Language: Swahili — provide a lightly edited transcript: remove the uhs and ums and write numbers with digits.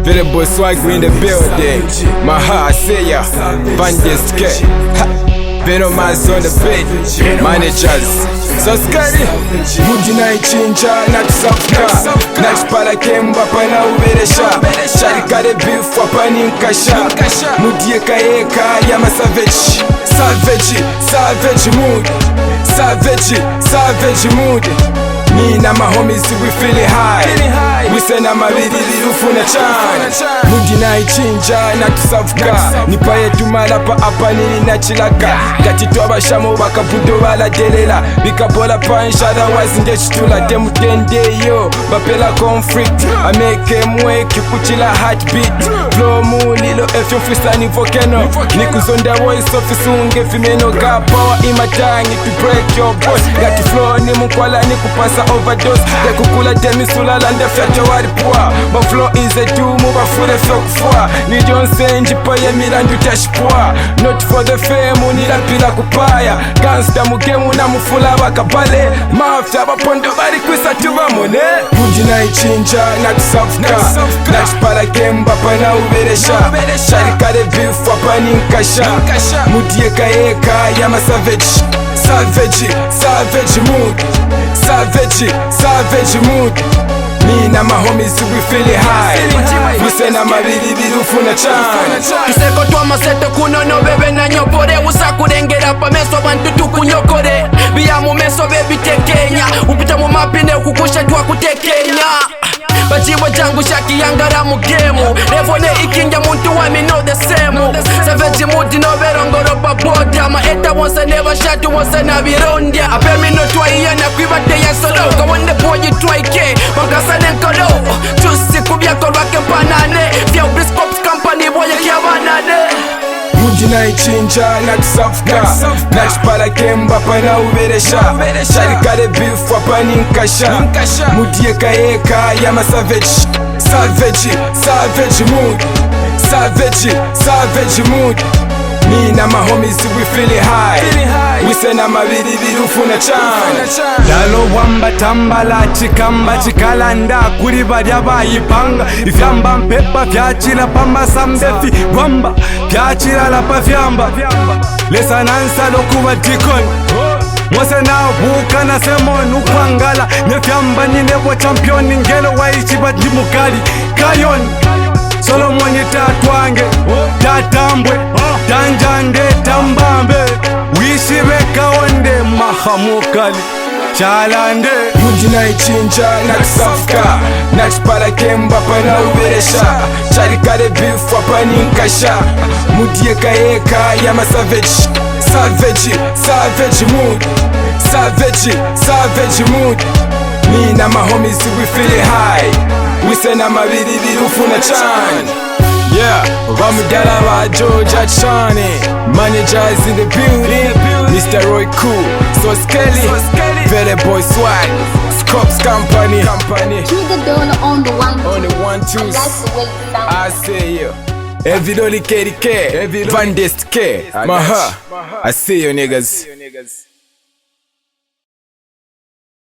Very boy swag in the building. Maha, I say ya. Vandest K. Vero Maz on the beat. Managers. So scary. Mudi na ichinja na tusafka. Nachpala kemba pana uberesha. Sharikare beef wapani nkasha. Mudi eka yama savage. Savage mood. Savage mood. Me na my homies we feeling high. We say na mabidi lufuna chan. Mudi na ichinja na tusafka. Nipaye tumalapa apa nini na chilaka. Gati tuabashamo bakabudo bala delela. Bikabola panshada wazinge chitula. Demu tende yo bapela conflict. Ameke mweki kuchila heartbeat. Flow mu lilo efyo freestyle ni volcano. Nikuzonda voice ofisunge fimeno ga power imatangi to break your voice. Gati flow ni mkwala ni kupasa overdose. De kukula demi sulala nde fyato waripua. My flow is a doom ubafure fokufua. Ni Johnson jipaye milandu tashipua. Not for the fame unila pila kupaya. Gangsta mugemu na mufula wakabale. Mafta bapondo bari kwisa tuba mone. Mudi na ichinja na tusafka. Nachpala kemba pana uberesha. Sharikare beef wapani nkasha. Mudi eka yama savage. Savage mood. Savage mood. Me na my homies we feeling high. We say na mabidi bilufuna chan. Kiseko twa maseto kuno no bebe na nyopore. Usa kurengera pa meso bantu tukunyokore. Biya mu meso baby tekenya. Upita mu mapine ukukusha twa kutekenya. Bachiwa jangu shaki yangara mu game. Levone ikinja muntu wa me know the same. Savage mood no berongoro pa boda. Ma eta once never shot once na birondia. Ape me no twa yana kwibate ya solo. Go on the boy you try ke. Bangasa nenkolo. Tusi kubya ko rock panane. Via Briscops company boy ya banane. Mudi na ichinja na tusafka. Nachpala kemba pana uberesha. Sharikare beef wapani nkasha. Mudi eka yama savage. Savage mood. Savage mood. Me na my homies we feeling high. We say na mabidi bilufuna chan. Dalo wamba tambala chikamba chikalanda kuri barya bayipanga. Ifyamba mpepa vyachila pamba sambefi gwamba. Vyachila lapa vyamba. Lesa nansa lokuwa dikon. Mwase na buka na semon ukwangala. Nefyamba ninebo champion ngelo waichiba jimukali. Kayon Solomon tatwange. Tatambwe. Tanjande tambambe. Wishibeka onde mahamukali Chalande. Mudi na ichinja na tusafka. Nachpala kemba pana uberesha. Sharikare beef wapani nkasha. Mudi eka yama savage. Savage mood. Savage mood. Me na my homies we feeling high. We say na mabidi bilufuna chan. Yeah, Ramudala wa Georgia Chani. Managers in the building. Mr. Roy Cool. So Skelly. Very boy swag. Scops company. Trigger Donor on the one. On the 1 2. I like the way you sound. I say you. Evidoli KDK. Vandest K. Maha. I see you niggas.